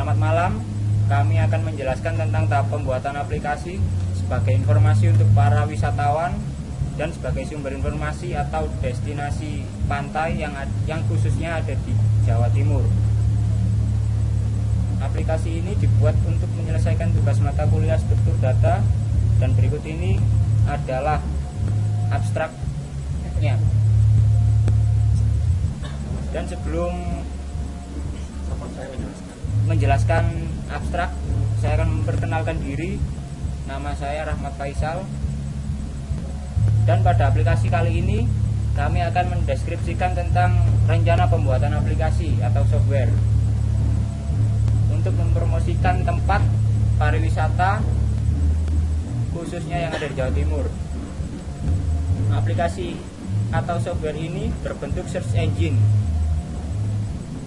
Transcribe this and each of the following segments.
Selamat malam, kami akan menjelaskan tentang tahap pembuatan aplikasi sebagai informasi untuk para wisatawan dan sebagai sumber informasi atau destinasi pantai yang khususnya ada di Jawa Timur. Aplikasi ini dibuat untuk menyelesaikan tugas mata kuliah struktur data, dan berikut ini adalah abstraknya. Dan sebelum menjelaskan abstrak, saya akan memperkenalkan diri. Nama saya Rahmat Faisal. Dan pada aplikasi kali ini kami akan mendeskripsikan tentang rencana pembuatan aplikasi atau software untuk mempromosikan tempat pariwisata khususnya yang ada di Jawa Timur. Aplikasi atau software ini berbentuk search engine,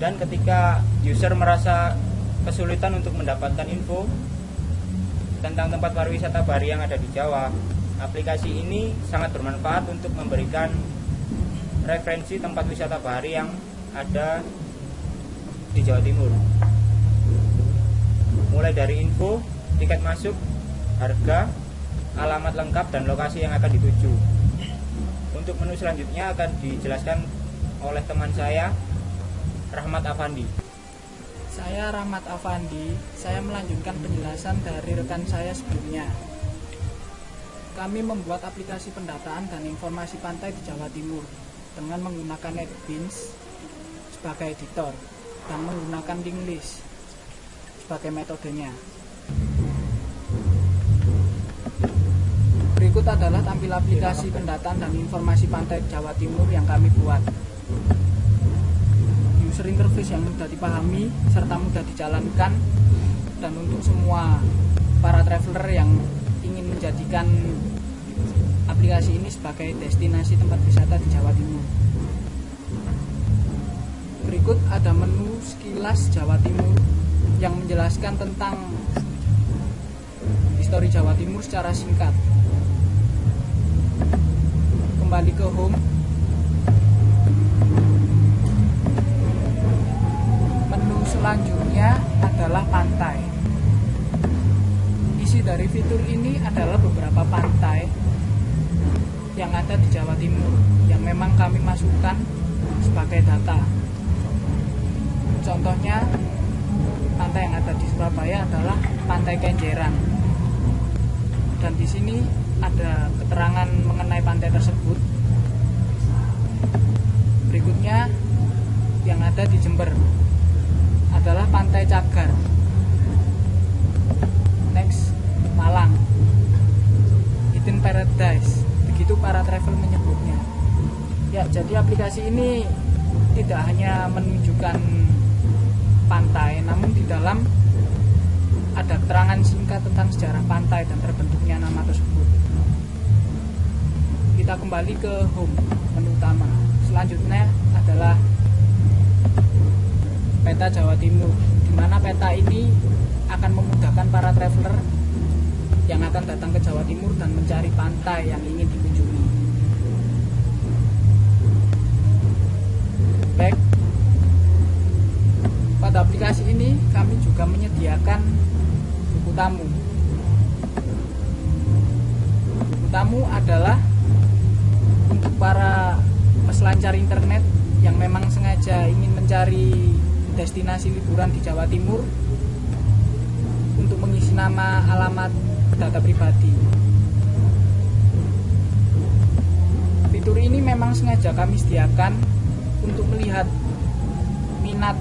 dan ketika user merasa kesulitan untuk mendapatkan info tentang tempat pariwisata bahari yang ada di Jawa, aplikasi ini sangat bermanfaat untuk memberikan referensi tempat wisata bahari yang ada di Jawa Timur, mulai dari info, tiket masuk, harga, alamat lengkap, dan lokasi yang akan dituju. Untuk menu selanjutnya akan dijelaskan oleh teman saya, Rahmat Afandi. Saya Rahmat Afandi, saya melanjutkan penjelasan dari rekan saya sebelumnya. Kami membuat aplikasi pendataan dan informasi pantai di Jawa Timur dengan menggunakan NetBeans sebagai editor dan menggunakan link list sebagai metodenya. Berikut adalah tampil aplikasi pendataan dan informasi pantai Jawa Timur yang kami buat. User interface yang mudah dipahami serta mudah dijalankan, dan untuk semua para traveler yang ingin menjadikan aplikasi ini sebagai destinasi tempat wisata di Jawa Timur. Berikut ada menu sekilas Jawa Timur yang menjelaskan tentang histori Jawa Timur secara singkat. Kembali ke home. Menu selanjutnya adalah pantai. Isi dari fitur ini adalah beberapa pantai yang ada di Jawa Timur yang memang kami masukkan sebagai data. Contohnya, pantai yang ada di Surabaya adalah Pantai Kenjeran. Dan di sini ada keterangan mengenai pantai tersebut. Berikutnya yang ada di Jember adalah Pantai Cagar. Next, Malang, Eden Paradise. Begitu para travel menyebutnya. Ya, jadi aplikasi ini tidak hanya menunjukkan pantai, namun di dalam ada keterangan singkat tentang sejarah pantai dan terbentuknya nama tersebut. Kita kembali ke home, menu utama. Selanjutnya adalah peta Jawa Timur, di mana peta ini akan memudahkan para traveler yang akan datang ke Jawa Timur dan mencari pantai yang ingin dikunjungi. Baik, pada aplikasi ini kami juga menyediakan buku tamu. Buku tamu adalah untuk para peselancar internet yang memang sengaja ingin mencari destinasi liburan di Jawa Timur untuk mengisi nama, alamat, data pribadi. Fitur ini memang sengaja kami sediakan untuk melihat minat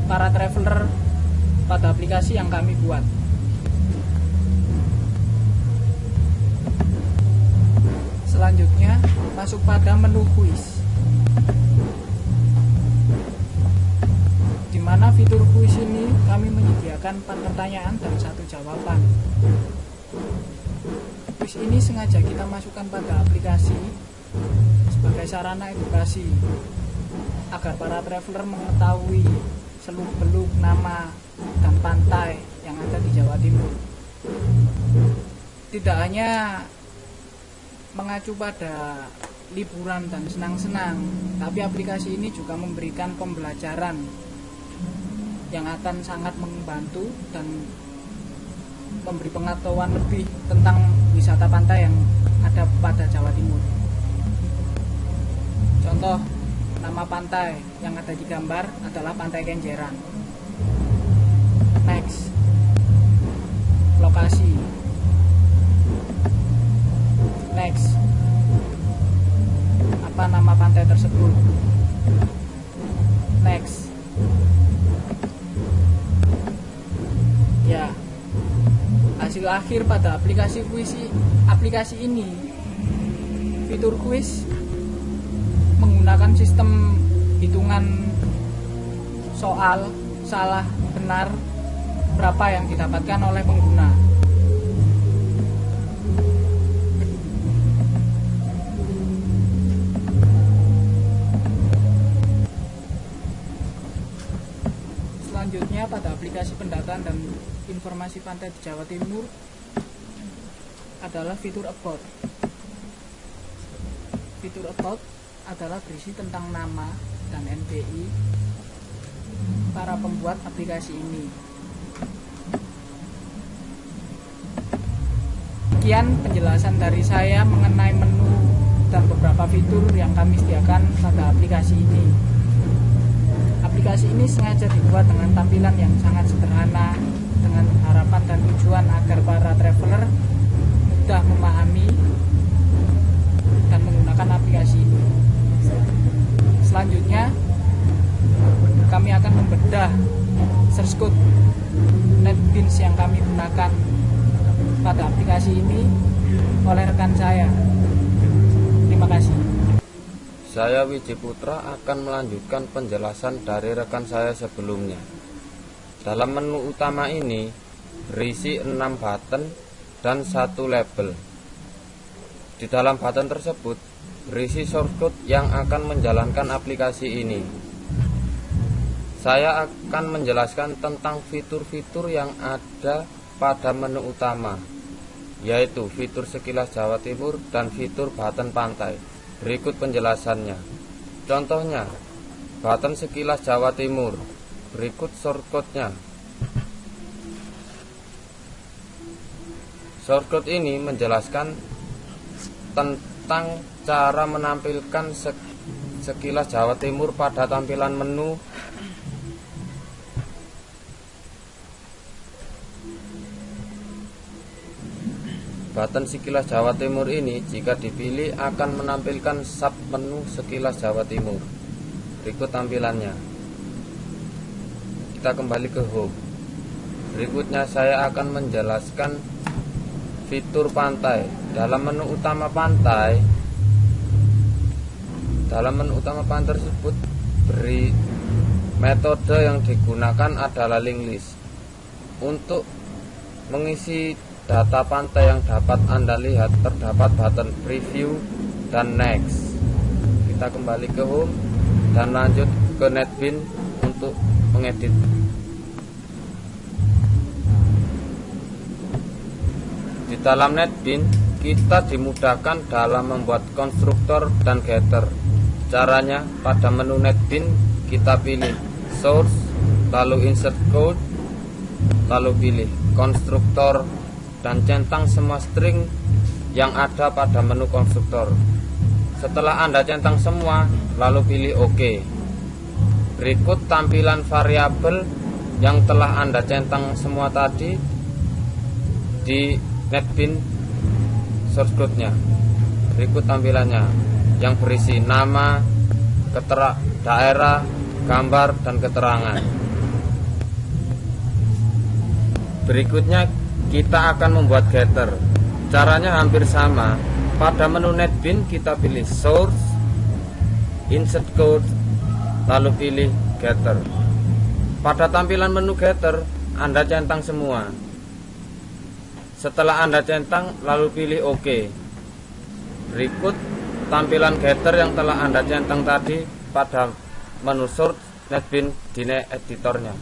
para traveler pada aplikasi yang kami buat. Selanjutnya masuk pada menu kuis, di mana fitur kuis ini kami menyediakan 4 pertanyaan dan 1 jawaban. Kuis ini sengaja kita masukkan pada aplikasi sebagai sarana edukasi agar para traveler mengetahui seluk-beluk nama dan pantai yang ada di Jawa Timur. Tidak hanya mengacu pada liburan dan senang-senang, tapi aplikasi ini juga memberikan pembelajaran yang akan sangat membantu dan memberi pengetahuan lebih tentang wisata pantai yang ada pada Jawa Timur. Contoh, nama pantai yang ada di gambar adalah Pantai Kenjeran. Next, lokasi. Next, apa nama pantai tersebut? Next, ya, hasil akhir pada aplikasi ini. Fitur kuis menggunakan sistem hitungan soal salah benar berapa yang didapatkan oleh pengguna. Selanjutnya pada aplikasi pendataan dan informasi pantai di Jawa Timur adalah fitur About. Fitur About adalah berisi tentang nama dan NPI para pembuat aplikasi ini. Sekian penjelasan dari saya mengenai menu dan beberapa fitur yang kami sediakan pada aplikasi ini. Aplikasi ini sengaja dibuat dengan tampilan yang sangat sederhana dengan harapan dan tujuan agar para traveler mudah memahami dan menggunakan aplikasi ini. Selanjutnya, kami akan membedah source code NetBeans yang kami gunakan pada aplikasi ini oleh rekan saya. Terima kasih. Saya Wiji Putra akan melanjutkan penjelasan dari rekan saya sebelumnya. Dalam menu utama ini berisi 6 button dan 1 label. Di dalam button tersebut berisi shortcut yang akan menjalankan aplikasi ini. Saya akan menjelaskan tentang fitur-fitur yang ada pada menu utama, yaitu fitur sekilas Jawa Timur dan fitur button pantai. Berikut penjelasannya. Contohnya, button sekilas Jawa Timur. Berikut shortcutnya. Shortcut ini menjelaskan tentang cara menampilkan sekilas Jawa Timur pada tampilan menu. Button sekilas Jawa Timur ini jika dipilih akan menampilkan sub menu sekilas Jawa Timur. Berikut tampilannya. Kita kembali ke home. Berikutnya saya akan menjelaskan fitur pantai. Dalam menu utama pantai tersebut beri metode yang digunakan adalah link list. Untuk mengisi data pantai yang dapat Anda lihat terdapat button preview dan next. Kita kembali ke home dan lanjut ke NetBeans untuk mengedit. Di dalam NetBeans kita dimudahkan dalam membuat konstruktor dan getter. Caranya, pada menu NetBeans kita pilih source, lalu insert code, lalu pilih konstruktor dan centang semua string yang ada pada menu konstruktor. Setelah Anda centang semua, lalu pilih OK. Berikut tampilan variabel yang telah Anda centang semua tadi di NetBeans source code-nya. Berikut tampilannya yang berisi nama, daerah, gambar, dan keterangan. Berikutnya kita akan membuat getter. Caranya hampir sama. Pada menu NetBeans kita pilih source, insert code, lalu pilih getter. Pada tampilan menu getter Anda centang semua. Setelah Anda centang, lalu pilih OK. Berikut tampilan getter yang telah Anda centang tadi pada menu source NetBeans di editornya.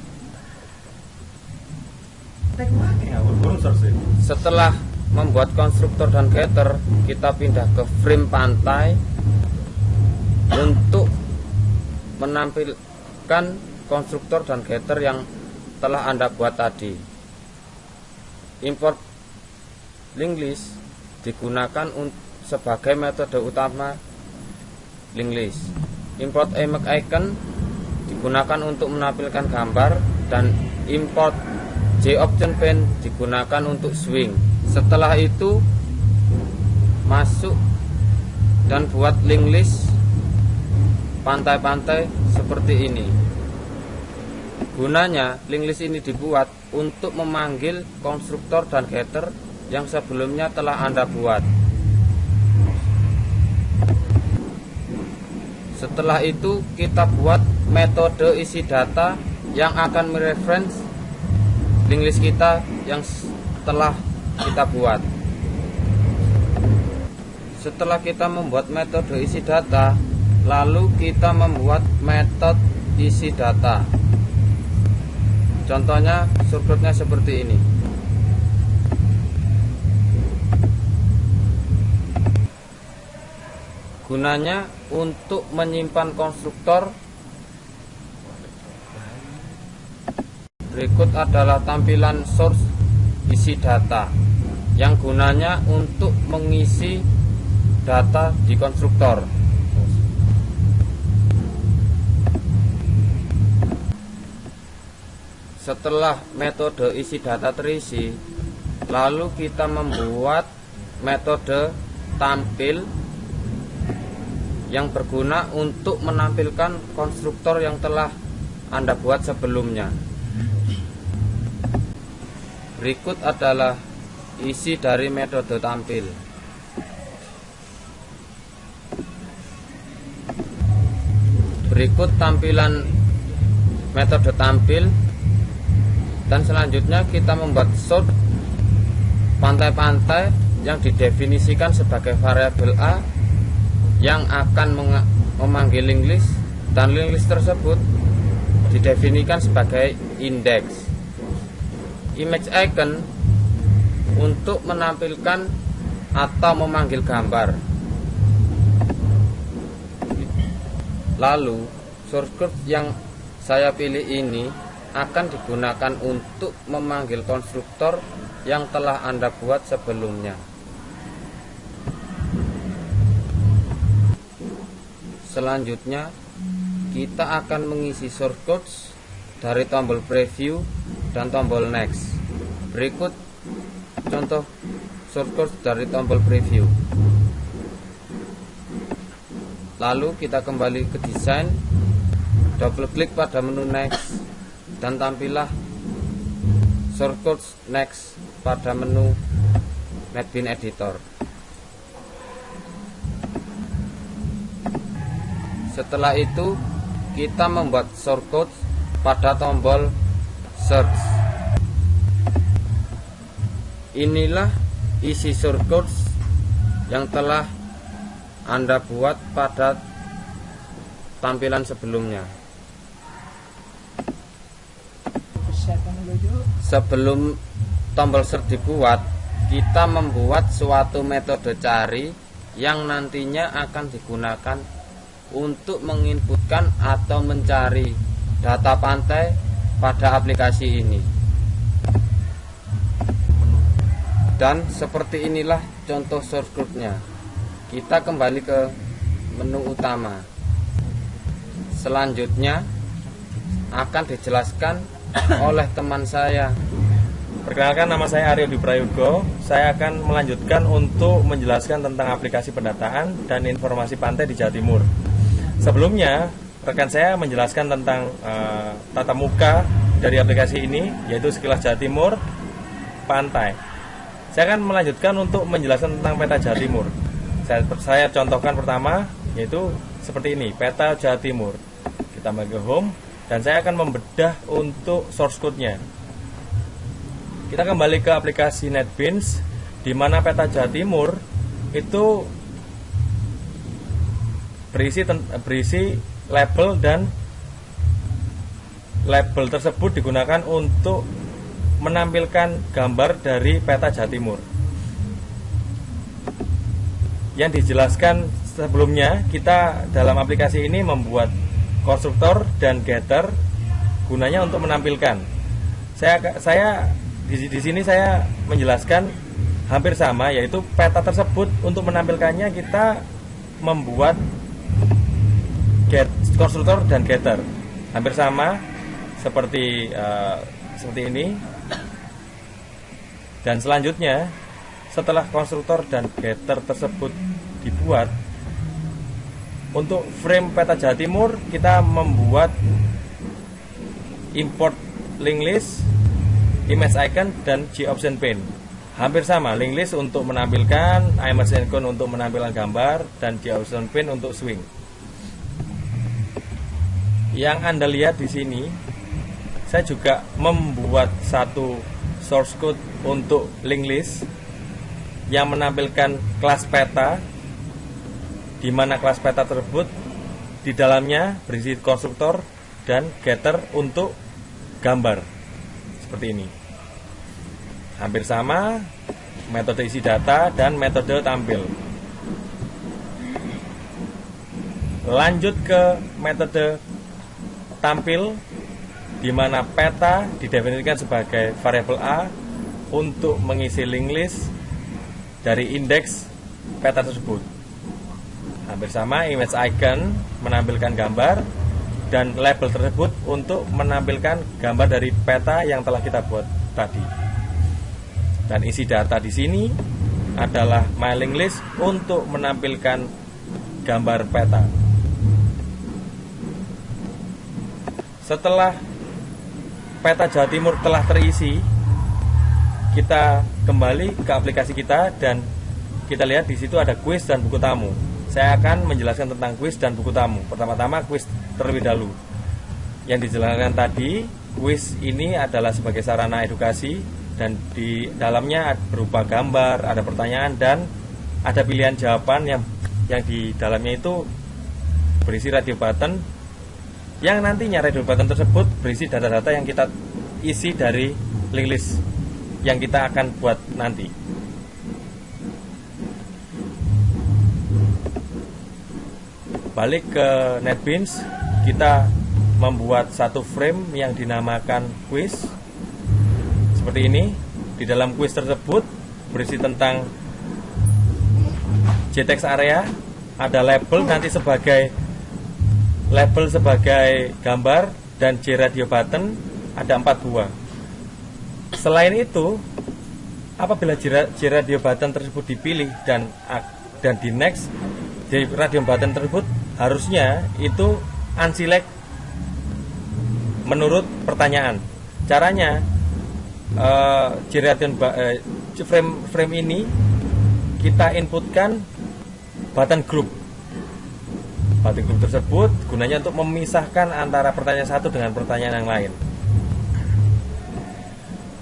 Setelah membuat konstruktor dan getter, kita pindah ke frame pantai untuk menampilkan konstruktor dan getter yang telah Anda buat tadi. Import link list digunakan sebagai metode utama link list. Import image icon digunakan untuk menampilkan gambar, dan import JOption pane digunakan untuk swing. Setelah itu masuk dan buat link list pantai-pantai seperti ini. Gunanya link list ini dibuat untuk memanggil konstruktor dan getter yang sebelumnya telah Anda buat. Setelah itu kita buat metode isi data yang akan mereference link list kita yang telah kita buat. Setelah kita membuat metode isi data, lalu kita membuat metode isi data. Contohnya shortcutnya seperti ini. Gunanya untuk menyimpan konstruktor. Berikut adalah tampilan source isi data yang gunanya untuk mengisi data di konstruktor. Setelah metode isi data terisi, lalu kita membuat metode tampil yang berguna untuk menampilkan konstruktor yang telah Anda buat sebelumnya. Berikut adalah isi dari metode tampil. Berikut tampilan metode tampil. Dan selanjutnya kita membuat sort pantai-pantai yang didefinisikan sebagai variabel A yang akan memanggil link list, dan link list tersebut didefinisikan sebagai indeks. Image icon untuk menampilkan atau memanggil gambar. Lalu source code yang saya pilih ini akan digunakan untuk memanggil konstruktor yang telah Anda buat sebelumnya. Selanjutnya kita akan mengisi source code dari tombol preview dan tombol next. Berikut contoh source code dari tombol preview. Lalu kita kembali ke desain, double klik pada menu next, dan tampillah source code next pada menu NetBeans Editor. Setelah itu kita membuat source code pada tombol search. Inilah isi source code yang telah Anda buat pada tampilan sebelumnya. Sebelum tombol search dibuat, kita membuat suatu metode cari yang nantinya akan digunakan untuk menginputkan atau mencari data pantai pada aplikasi ini. Dan seperti inilah contoh source code-nya. Kita kembali ke menu utama. Selanjutnya akan dijelaskan oleh teman saya. Perkenalkan, nama saya Aryo Dwi Prayogo. Saya akan melanjutkan untuk menjelaskan tentang aplikasi pendataan dan informasi pantai di Jawa Timur. Sebelumnya, rekan saya menjelaskan tentang tata muka dari aplikasi ini, yaitu sekilas Jawa Timur, pantai. Saya akan melanjutkan untuk menjelaskan tentang peta Jawa Timur. Saya contohkan pertama, yaitu seperti ini, peta Jawa Timur. Kita kembali ke home, dan saya akan membedah untuk source code-nya. Kita kembali ke aplikasi NetBeans, di mana peta Jawa Timur itu berisi label, dan label tersebut digunakan untuk menampilkan gambar dari peta Jawa Timur. Yang dijelaskan sebelumnya, kita dalam aplikasi ini membuat konstruktor dan getter, gunanya untuk menampilkan. Di sini saya menjelaskan hampir sama, yaitu peta tersebut untuk menampilkannya kita membuat konstruktor dan getter. Hampir sama seperti ini. Dan selanjutnya setelah konstruktor dan getter tersebut dibuat, untuk frame peta Jawa Timur kita membuat import link list, image icon, dan G-option pane. Hampir sama, link list untuk menampilkan, image icon untuk menampilkan gambar, dan G-option pane untuk swing. Yang Anda lihat di sini, saya juga membuat satu source code untuk link list yang menampilkan kelas peta, di mana kelas peta tersebut di dalamnya berisi konstruktor dan getter untuk gambar seperti ini. Hampir sama metode isi data dan metode tampil. Lanjut ke metode tampil, di mana peta didefinisikan sebagai variabel A untuk mengisi link list dari indeks peta tersebut. Hampir sama, image icon menampilkan gambar, dan label tersebut untuk menampilkan gambar dari peta yang telah kita buat tadi. Dan isi data di sini adalah mailing list untuk menampilkan gambar peta. Setelah peta Jawa Timur telah terisi, kita kembali ke aplikasi kita dan kita lihat di situ ada kuis dan buku tamu. Saya akan menjelaskan tentang kuis dan buku tamu. Pertama-tama kuis terlebih dahulu. Yang dijelaskan tadi, kuis ini adalah sebagai sarana edukasi dan di dalamnya berupa gambar, ada pertanyaan, dan ada pilihan jawaban yang di dalamnya itu berisi radio button, yang nantinya radio button tersebut berisi data-data yang kita isi dari link list yang kita akan buat nanti. Balik ke NetBeans, kita membuat satu frame yang dinamakan quiz seperti ini. Di dalam quiz tersebut berisi tentang JTEX area, ada label nanti sebagai gambar, dan J radio button ada 4 buah. Selain itu, apabila J radio button tersebut dipilih dan di next, di radio button tersebut harusnya itu unselect menurut pertanyaan. Caranya, frame ini kita inputkan button group. Button group tersebut gunanya untuk memisahkan antara pertanyaan satu dengan pertanyaan yang lain.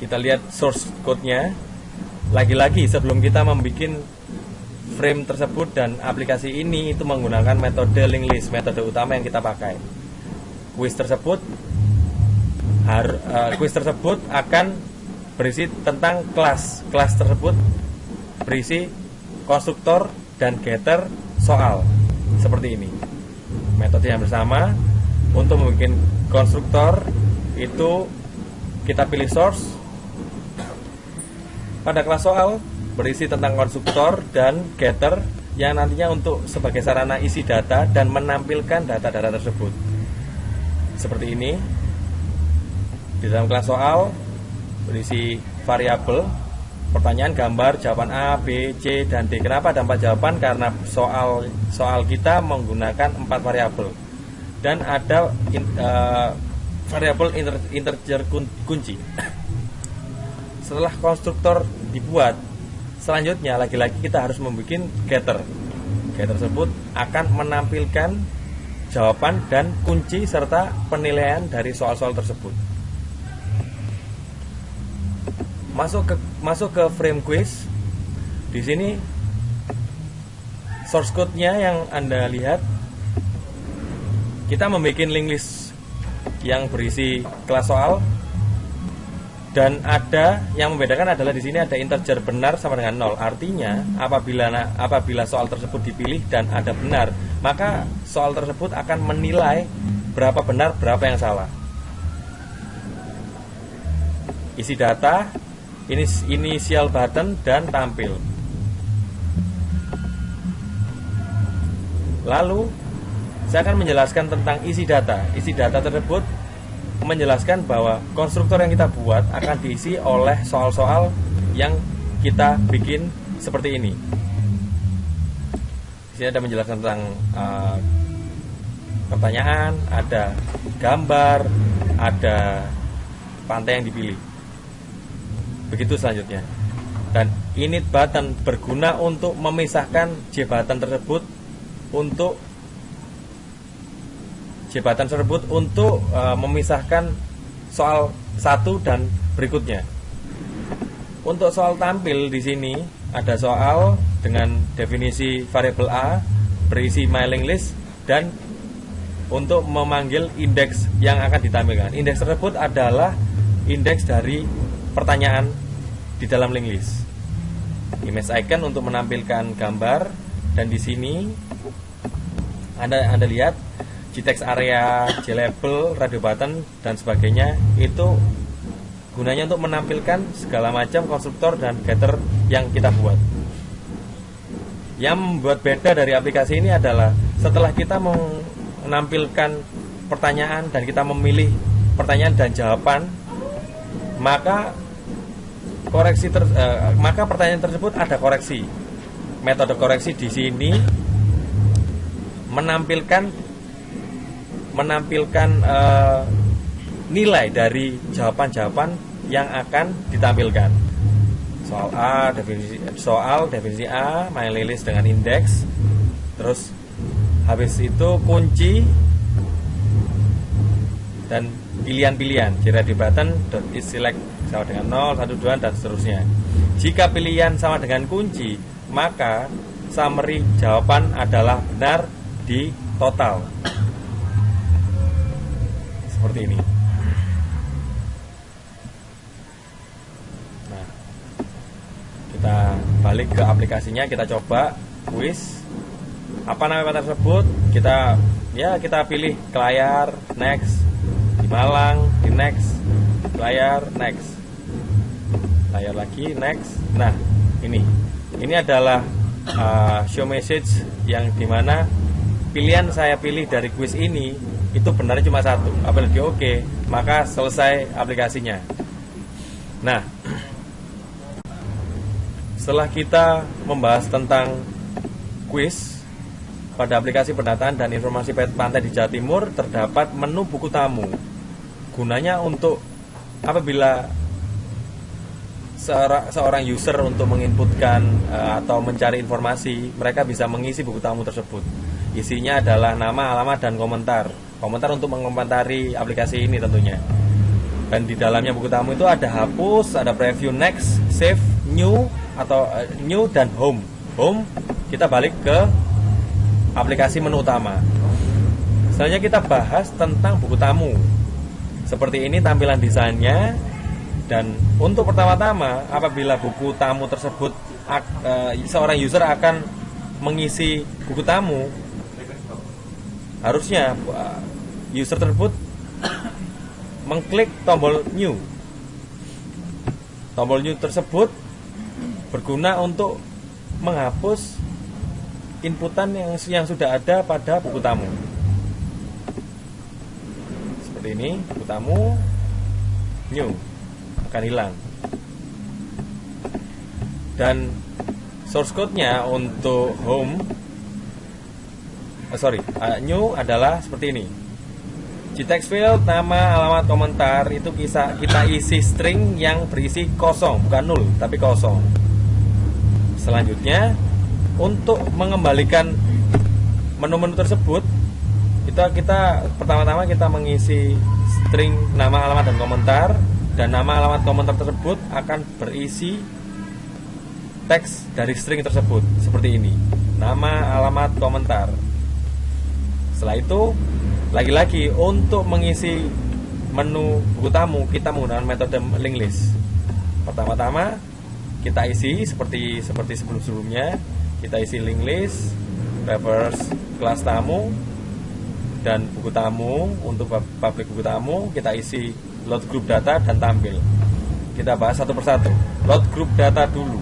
Kita lihat source code-nya. Lagi-lagi sebelum kita membuat frame tersebut dan aplikasi ini itu menggunakan metode link list, metode utama yang kita pakai. Quiz tersebut akan berisi tentang kelas. Kelas tersebut berisi konstruktor dan getter soal seperti ini. Metode yang bersama untuk membuat konstruktor itu kita pilih source. Pada kelas soal berisi tentang konstruktor dan getter yang nantinya untuk sebagai sarana isi data dan menampilkan data-data tersebut. Seperti ini. Di dalam kelas soal berisi variabel, pertanyaan, gambar, jawaban A, B, C, dan D. Kenapa ada 4 jawaban? Karena soal kita menggunakan 4 variabel. Dan ada variabel integer kunci. Setelah konstruktor dibuat, selanjutnya lagi-lagi kita harus membuat getter. Getter tersebut akan menampilkan jawaban dan kunci serta penilaian dari soal-soal tersebut. Masuk ke frame quiz. Di sini source code-nya yang Anda lihat, kita membuat link list yang berisi kelas soal. Dan ada yang membedakan adalah di sini ada integer benar sama dengan 0. Artinya apabila soal tersebut dipilih dan ada benar, maka soal tersebut akan menilai berapa benar, berapa yang salah. isi data, inisial button, dan tampil. Lalu saya akan menjelaskan tentang isi data. Isi data tersebut menjelaskan bahwa konstruktor yang kita buat akan diisi oleh soal-soal yang kita bikin seperti ini. Di sini ada menjelaskan tentang pertanyaan, ada gambar, ada pantai yang dipilih. Begitu selanjutnya. Dan init button berguna untuk memisahkan J button tersebut untuk memisahkan soal satu dan berikutnya. Untuk soal tampil di sini ada soal dengan definisi variabel A berisi mailing list dan untuk memanggil indeks yang akan ditampilkan. Indeks tersebut adalah indeks dari pertanyaan di dalam link list. Image icon untuk menampilkan gambar, dan di sini Anda lihat G-text area, J-label, radio button, dan sebagainya. Itu gunanya untuk menampilkan segala macam konstruktor dan getter yang kita buat. Yang membuat beda dari aplikasi ini adalah setelah kita menampilkan pertanyaan dan kita memilih pertanyaan dan jawaban, maka pertanyaan tersebut ada koreksi. Metode koreksi di sini menampilkan nilai dari jawaban-jawaban yang akan ditampilkan. Soal definisi A, mailing list dengan indeks, terus habis itu kunci dan pilihan-pilihan. Jika di button select sama dengan 0, 1, 2 dan seterusnya. Jika pilihan sama dengan kunci, maka summary jawaban adalah benar di total. Seperti ini. Nah, kita balik ke aplikasinya, kita coba quiz. Apa nama tersebut? Kita pilih ke layar, next. Di Malang, di next. Layar, next. Layar lagi, next. Nah, ini adalah show message yang dimana pilihan saya pilih dari quiz ini itu benarnya cuma satu. Apabila oke, maka selesai aplikasinya. Nah, setelah kita membahas tentang quiz pada aplikasi pendataan dan informasi pantai di Jawa Timur, terdapat menu buku tamu. Gunanya untuk apabila seorang user untuk menginputkan atau mencari informasi, mereka bisa mengisi buku tamu tersebut. Isinya adalah nama, alamat, dan komentar untuk mengomentari aplikasi ini tentunya. Dan di dalamnya buku tamu itu ada hapus, ada preview, next, save, new atau new dan home. Home kita balik ke aplikasi menu utama. Selanjutnya kita bahas tentang buku tamu. Seperti ini tampilan desainnya. Dan untuk pertama-tama apabila buku tamu tersebut seorang user akan mengisi buku tamu, harusnya user tersebut mengklik tombol new. Tombol new tersebut berguna untuk menghapus inputan yang sudah ada pada buku tamu. Seperti ini, buku tamu new akan hilang. Dan source code-nya untuk home new adalah seperti ini. G-text field, nama, alamat, komentar itu kita isi string yang berisi kosong, bukan null tapi kosong. Selanjutnya untuk mengembalikan menu-menu tersebut, kita pertama-tama kita mengisi string nama, alamat, dan komentar. Dan nama, alamat, komentar tersebut akan berisi teks dari string tersebut seperti ini. Nama, alamat, komentar. Setelah itu lagi-lagi untuk mengisi menu buku tamu kita menggunakan metode link list. Pertama-tama kita isi seperti sebelum-sebelumnya. Kita isi link list, reverse kelas tamu, dan buku tamu. Untuk public buku tamu kita isi load group data dan tampil. kita bahas satu persatu. Load group data dulu.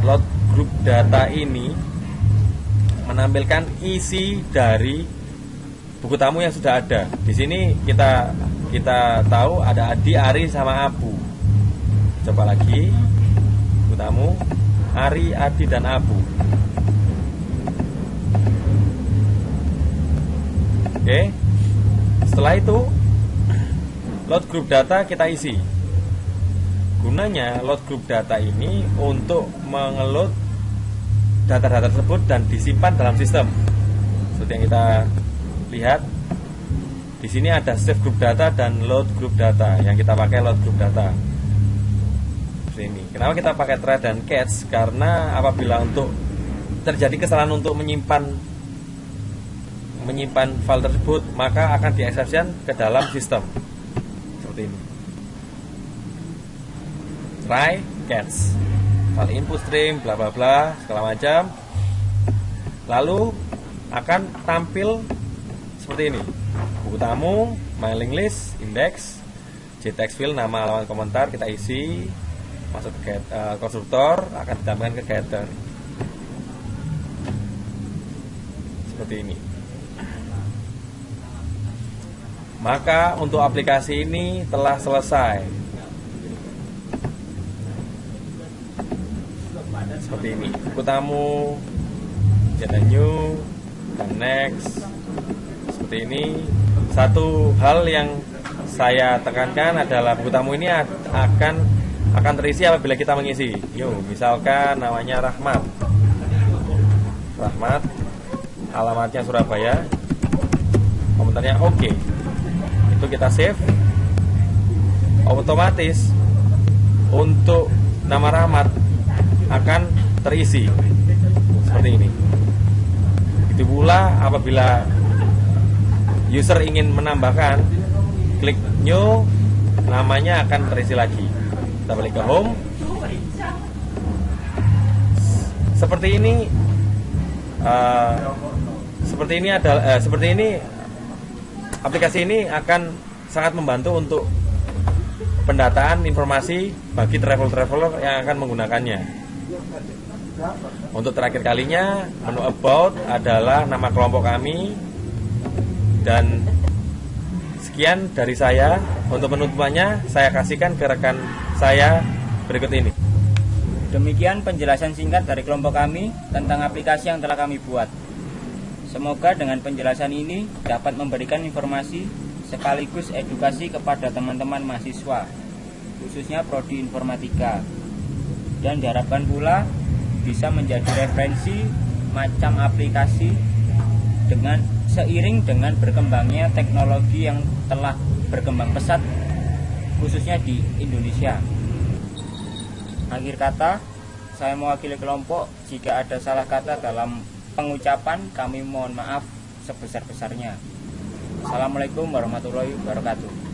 Load group data ini menampilkan isi dari buku tamu yang sudah ada. Di sini kita tahu ada Adi, Ari, sama Abu. Coba lagi, buku tamu Ari, Adi, dan Abu. Oke. Setelah itu load group data kita isi. Gunanya load group data ini untuk mengeload data-data tersebut dan disimpan dalam sistem. Seperti yang kita lihat di sini ada save group data dan load group data. Yang kita pakai load group data. Seperti ini. Kenapa kita pakai try dan catch? Karena apabila untuk terjadi kesalahan untuk menyimpan file tersebut, maka akan di-exception ke dalam sistem. Seperti ini. Try, catch, file input stream, bla bla bla, segala macam. Lalu akan tampil seperti ini. Buku tamu, mailing list, index, JText field, nama, halaman, komentar kita isi, masuk ke konstruktor, akan ditampilkan ke getter. Seperti ini. Maka untuk aplikasi ini telah selesai. Seperti ini. Buku tamu, data new, dan next. Seperti ini. Satu hal yang saya tekankan adalah buku tamu ini akan terisi apabila kita mengisi. Yuk, misalkan namanya Rahmat. Rahmat, alamatnya Surabaya. Komentarnya oke. Itu kita save, otomatis untuk nama Rahmat akan terisi seperti ini. Itu pula apabila user ingin menambahkan, klik new, namanya akan terisi lagi. Kita balik ke home. Seperti ini aplikasi ini akan sangat membantu untuk pendataan informasi bagi traveler yang akan menggunakannya. Untuk terakhir kalinya, menu about adalah nama kelompok kami. Dan sekian dari saya. Untuk penutupannya saya kasihkan ke rekan saya berikut ini. Demikian penjelasan singkat dari kelompok kami tentang aplikasi yang telah kami buat. Semoga dengan penjelasan ini dapat memberikan informasi sekaligus edukasi kepada teman-teman mahasiswa, khususnya prodi informatika. Dan diharapkan pula bisa menjadi referensi macam aplikasi seiring dengan berkembangnya teknologi yang telah berkembang pesat, khususnya di Indonesia. Akhir kata, saya mewakili kelompok. Jika ada salah kata dalam pengucapan, kami mohon maaf sebesar-besarnya. Assalamualaikum warahmatullahi wabarakatuh.